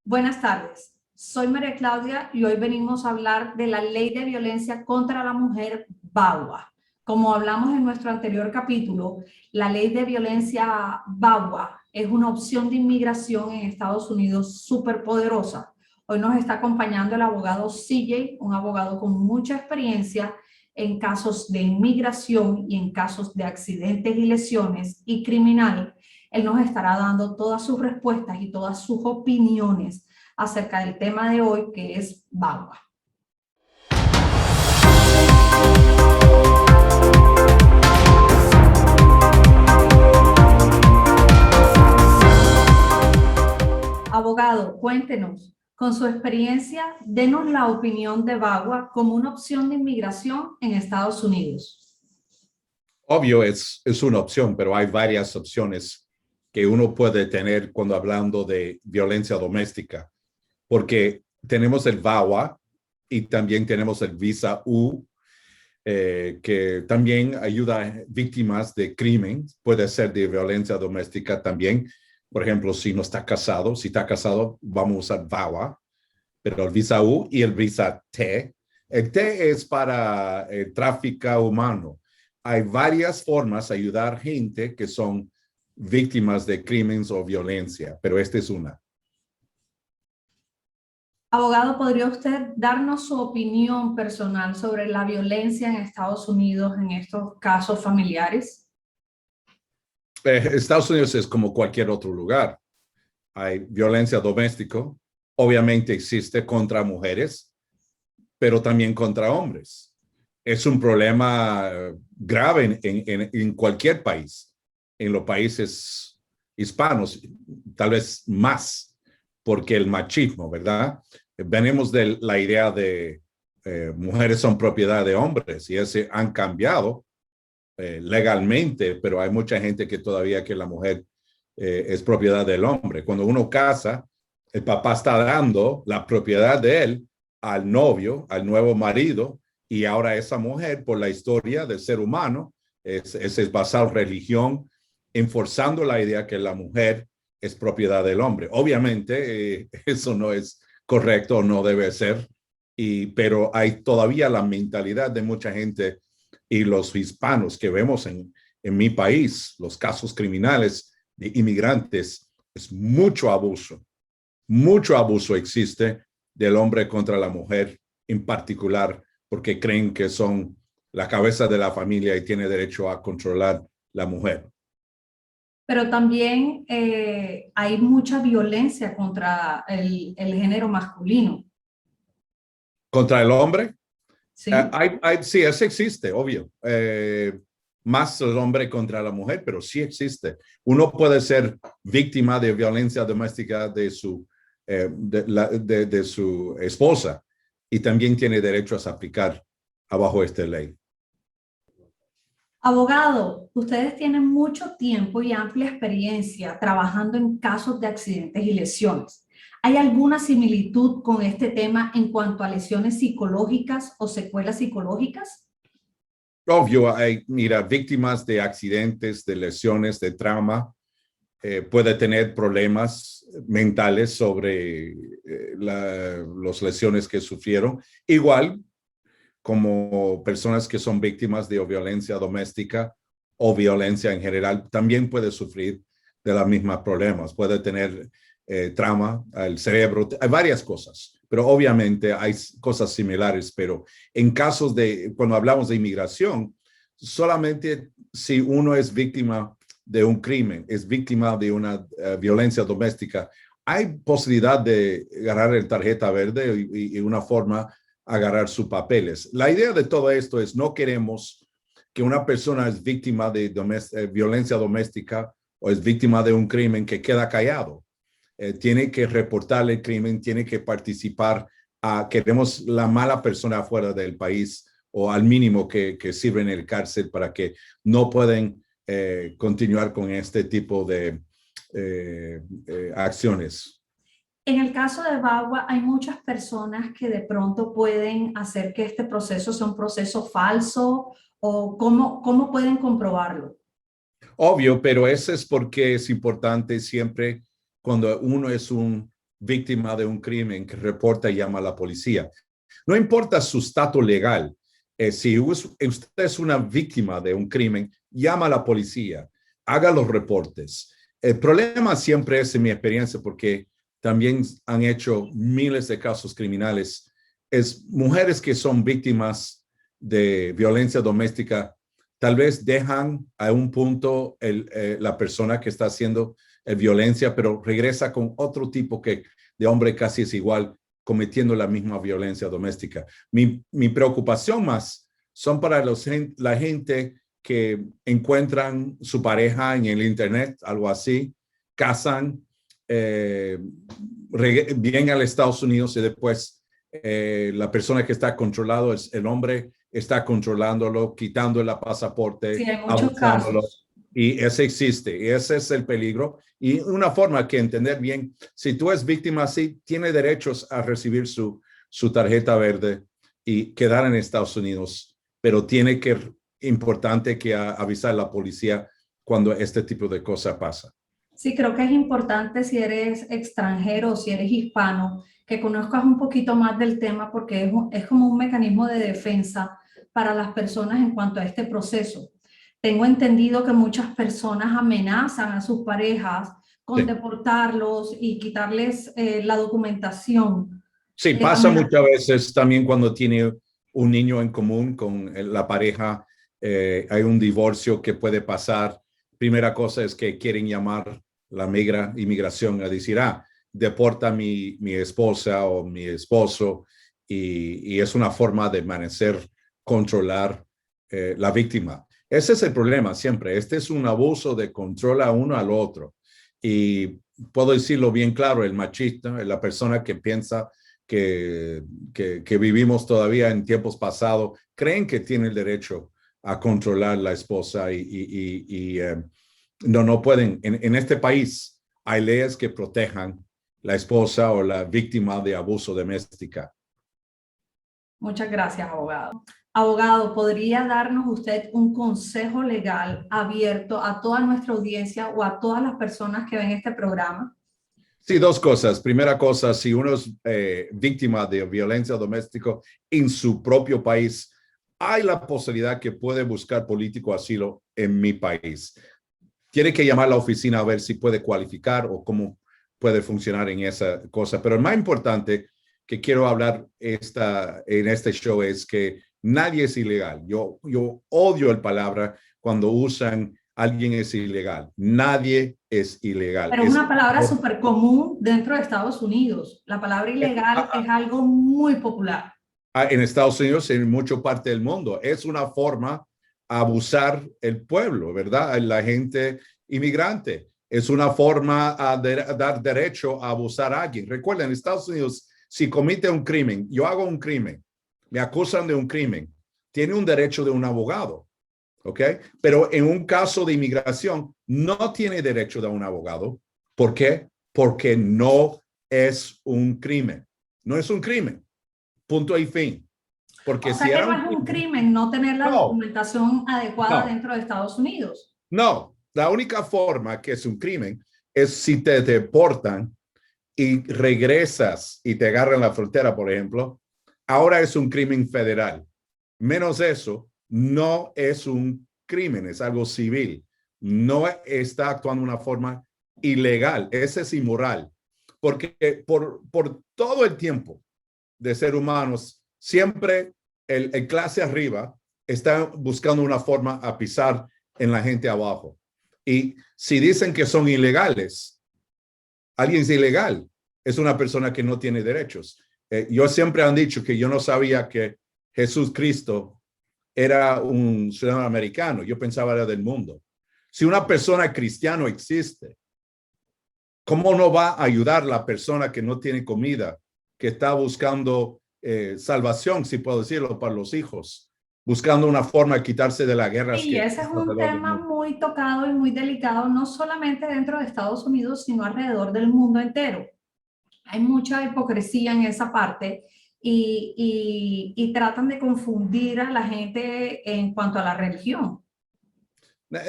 Buenas tardes, soy María Claudia y hoy venimos a hablar de la Ley de Violencia contra la Mujer, VAWA. Como hablamos en nuestro anterior capítulo, la Ley de Violencia VAWA es una opción de inmigración en Estados Unidos súper poderosa. Hoy nos está acompañando el abogado CJ, un abogado con mucha experiencia en casos de inmigración y en casos de accidentes y lesiones y criminal. Él nos estará dando todas sus respuestas y todas sus opiniones acerca del tema de hoy, que es VAWA. Abogado, cuéntenos, con su experiencia, denos la opinión de VAWA como una opción de inmigración en Estados Unidos. Obvio, es una opción, pero hay varias opciones que uno puede tener cuando hablando de violencia doméstica, porque tenemos el VAWA y también tenemos el Visa U, que también ayuda a víctimas de crimen, puede ser de violencia doméstica también. Por ejemplo, si no está casado, si está casado, vamos a usar VAWA, pero el Visa U y el Visa T. El T es para el tráfico humano. Hay varias formas de ayudar a gente que son víctimas de crímenes o violencia, pero esta es una. Abogado, ¿podría usted darnos su opinión personal sobre la violencia en Estados Unidos en estos casos familiares? Estados Unidos es como cualquier otro lugar. Hay violencia doméstica, obviamente existe contra mujeres, pero también contra hombres. Es un problema grave en cualquier país. En los países hispanos, tal vez más, porque el machismo, ¿verdad? Venimos de la idea de mujeres son propiedad de hombres y ese han cambiado legalmente, pero hay mucha gente que todavía que la mujer es propiedad del hombre. Cuando uno casa, el papá está dando la propiedad de él al novio, al nuevo marido, y ahora esa mujer, por la historia del ser humano, es basado en religión, enforzando la idea que la mujer es propiedad del hombre. Obviamente, eso no es correcto, no debe ser, pero hay todavía la mentalidad de mucha gente y los hispanos que vemos en mi país, los casos criminales de inmigrantes, es mucho abuso existe del hombre contra la mujer, en particular porque creen que son la cabeza de la familia y tiene derecho a controlar la mujer. Pero también hay mucha violencia contra el género masculino. ¿Contra el hombre? ¿Sí? Sí, eso existe, obvio. Más el hombre contra la mujer, pero sí existe. Uno puede ser víctima de violencia doméstica de su esposa y también tiene derecho a aplicar abajo esta ley. Abogado, ustedes tienen mucho tiempo y amplia experiencia trabajando en casos de accidentes y lesiones. ¿Hay alguna similitud con este tema en cuanto a lesiones psicológicas o secuelas psicológicas? Obvio, mira, víctimas de accidentes, de lesiones, de trauma, puede tener problemas mentales sobre las lesiones que sufrieron. Igual como personas que son víctimas de violencia doméstica o violencia en general, también puede sufrir de los mismos problemas. Puede tener trauma al cerebro, hay varias cosas, pero obviamente hay cosas similares, pero en casos de, cuando hablamos de inmigración, solamente si uno es víctima de un crimen, es víctima de una violencia doméstica, hay posibilidad de agarrar el tarjeta verde y una forma agarrar sus papeles. La idea de todo esto es no queremos que una persona es víctima de violencia doméstica o es víctima de un crimen que queda callado. Tiene que reportar el crimen, tiene que participar. Queremos la mala persona fuera del país o al mínimo que sirve en el cárcel para que no pueden continuar con este tipo de acciones. En el caso de VAWA hay muchas personas que de pronto pueden hacer que este proceso sea un proceso falso o ¿cómo pueden comprobarlo? Obvio, pero eso es porque es importante siempre cuando uno es un víctima de un crimen que reporta y llama a la policía. No importa su estatus legal, si usted es una víctima de un crimen, llama a la policía, haga los reportes. El problema siempre es, en mi experiencia, porque también han hecho miles de casos criminales, es mujeres que son víctimas de violencia doméstica, tal vez dejan a un punto la persona que está haciendo violencia, pero regresa con otro tipo de hombre casi es igual, cometiendo la misma violencia doméstica. Mi preocupación más son para la gente que encuentran su pareja en el internet, algo así, casan, vienen a los Estados Unidos y después la persona que está controlado, el hombre está controlándolo, quitándole el pasaporte, Sí, hay muchos abusándolo. casos. Y ese existe, y ese es el peligro. Y una forma que entender bien, si tú eres víctima así, tiene derechos a recibir su tarjeta verde y quedar en Estados Unidos, pero tiene que, importante que avisar a la policía cuando este tipo de cosa pasa. Sí, creo que es importante si eres extranjero o si eres hispano, que conozcas un poquito más del tema porque es como un mecanismo de defensa para las personas en cuanto a este proceso. Tengo entendido que muchas personas amenazan a sus parejas con Sí. deportarlos y quitarles la documentación. Sí, pasa Amenazas. muchas veces también cuando tiene un niño en común con la pareja, hay un divorcio que puede pasar. Primera cosa es que quieren llamar la inmigración a decir, deporta mi esposa o mi esposo, y es una forma de controlar la víctima. Ese es el problema siempre. Este es un abuso de control a uno al otro. Y puedo decirlo bien claro, el machista, la persona que piensa que vivimos todavía en tiempos pasados, creen que tiene el derecho a controlar la esposa y no pueden. En este país hay leyes que protejan la esposa o la víctima de abuso doméstico. Muchas gracias, abogado. Abogado, ¿podría darnos usted un consejo legal abierto a toda nuestra audiencia o a todas las personas que ven este programa? Sí, dos cosas. Primera cosa, si uno es víctima de violencia doméstica en su propio país, hay la posibilidad que puede buscar político asilo en mi país. Tiene que llamar a la oficina a ver si puede cualificar o cómo puede funcionar en esa cosa. Pero el más importante que quiero hablar en este show es que nadie es ilegal. Yo odio la palabra cuando usan alguien es ilegal. Nadie es ilegal. Pero es una palabra súper común dentro de Estados Unidos. La palabra ilegal es algo muy popular. En Estados Unidos, en mucha parte del mundo, es una forma de abusar el pueblo, ¿verdad? La gente inmigrante. Es una forma de dar derecho a abusar a alguien. Recuerden, en Estados Unidos, si comete un crimen, yo hago un crimen, me acusan de un crimen, tiene un derecho de un abogado, ¿ok? Pero en un caso de inmigración, no tiene derecho de un abogado. ¿Por qué? Porque no es un crimen. No es un crimen. Punto y fin. Porque O sea si que era no es un crimen no tener la documentación adecuada no, dentro de Estados Unidos. no. La única forma que es un crimen es si te deportan y regresas y te agarran en la frontera, por ejemplo. Ahora es un crimen federal. Menos eso, no es un crimen, es algo civil. No está actuando de una forma ilegal. Ese es inmoral. Porque por todo el tiempo de ser humanos, siempre el clase arriba está buscando una forma a pisar en la gente abajo. Y si dicen que son ilegales, alguien es ilegal, es una persona que no tiene derechos. Yo siempre han dicho que yo no sabía que Jesús Cristo era un ciudadano americano. Yo pensaba era del mundo. Si una persona cristiana existe, ¿cómo no va a ayudar a la persona que no tiene comida, que está buscando salvación, si puedo decirlo, para los hijos, buscando una forma de quitarse de las guerras? Sí, ese es un tema muy tocado y muy delicado, no solamente dentro de Estados Unidos, sino alrededor del mundo entero. Hay mucha hipocresía en esa parte y tratan de confundir a la gente en cuanto a la religión.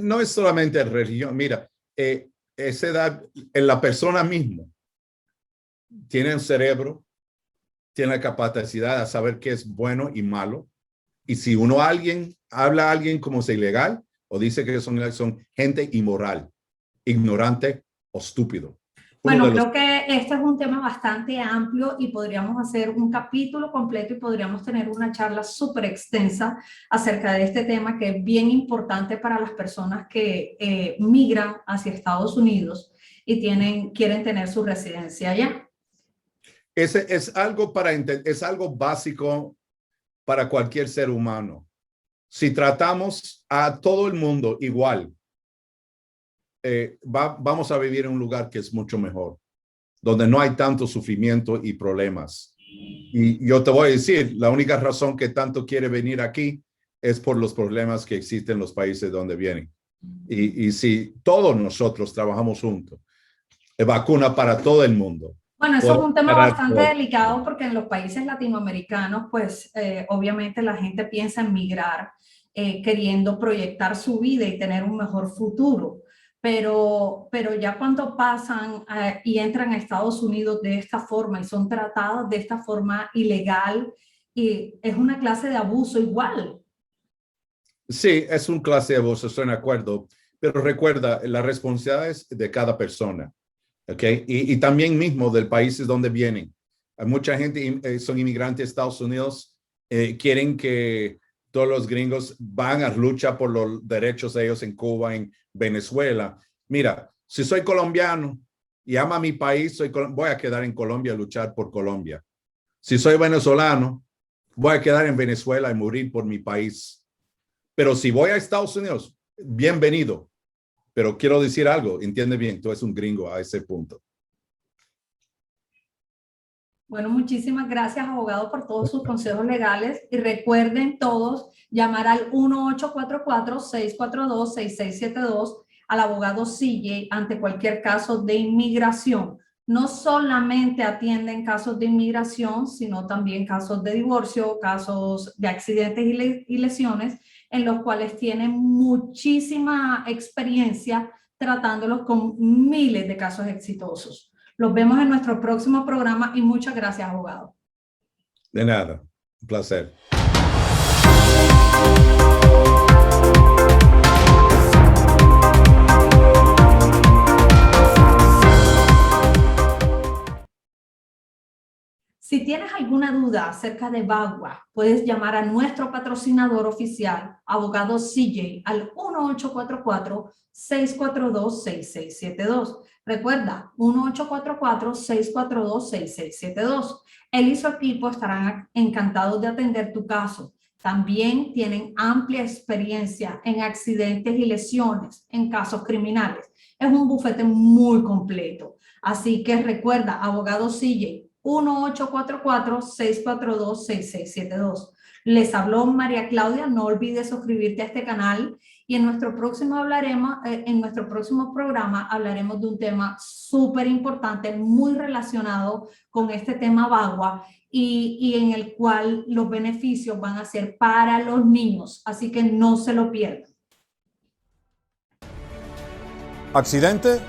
No es solamente religión. Mira, esa edad, en la persona misma, tienen cerebro, tienen la capacidad de saber qué es bueno y malo. Y si habla a alguien como es ilegal o dice que son gente inmoral, ignorante o estúpido. Bueno, creo que este es un tema bastante amplio y podríamos hacer un capítulo completo y podríamos tener una charla súper extensa acerca de este tema que es bien importante para las personas que migran hacia Estados Unidos y quieren tener su residencia allá. Es algo básico para cualquier ser humano. Si tratamos a todo el mundo igual, vamos a vivir en un lugar que es mucho mejor, donde no hay tanto sufrimiento y problemas. Y yo te voy a decir, la única razón que tanto quiere venir aquí es por los problemas que existen en los países donde vienen. Y si todos nosotros trabajamos juntos, vacuna para todo el mundo. Bueno, eso es un tema bastante delicado porque en los países latinoamericanos, pues obviamente la gente piensa en migrar, queriendo proyectar su vida y tener un mejor futuro. Pero ya cuando pasan y entran a Estados Unidos de esta forma y son tratados de esta forma ilegal, y es una clase de abuso igual. Sí, es una clase de abuso, estoy de acuerdo. Pero recuerda, la responsabilidad es de cada persona. ¿Okay? Y también mismo del países donde vienen. Hay mucha gente, son inmigrantes de Estados Unidos, quieren que todos los gringos van a luchar por los derechos de ellos en Cuba, en Venezuela. Mira, si soy colombiano y amo a mi país, voy a quedar en Colombia a luchar por Colombia. Si soy venezolano, voy a quedar en Venezuela y morir por mi país. Pero si voy a Estados Unidos, bienvenido. Pero quiero decir algo, entiende bien, tú eres un gringo a ese punto. Bueno, muchísimas gracias, abogado, por todos sus consejos legales. Y recuerden todos llamar al 1-844-642-6672 al abogado CJ ante cualquier caso de inmigración. No solamente atienden casos de inmigración, sino también casos de divorcio, casos de accidentes y lesiones, en los cuales tienen muchísima experiencia tratándolos con miles de casos exitosos. Los vemos en nuestro próximo programa y muchas gracias, abogado. De nada, un placer. Si tienes alguna duda acerca de VAWA, puedes llamar a nuestro patrocinador oficial, abogado CJ, al 1-844-642-6672. Recuerda, 1-844-642-6672. Él y su equipo estarán encantados de atender tu caso. También tienen amplia experiencia en accidentes y lesiones, en casos criminales. Es un bufete muy completo. Así que recuerda, abogado CJ, 1-844-642-6672. Les habló María Claudia. No olvides suscribirte a este canal y en nuestro próximo programa hablaremos de un tema súper importante, muy relacionado con este tema VAWA y en el cual los beneficios van a ser para los niños. Así que no se lo pierdan. ¿Accidente?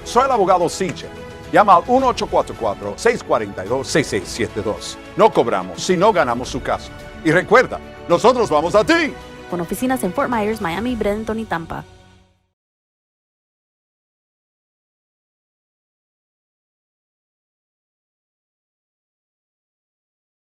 Soy el abogado CJ. Llama al 1-844-642-6672. No cobramos si no ganamos su caso. Y recuerda, nosotros vamos a ti. Con oficinas en Fort Myers, Miami, Bradenton y Tampa.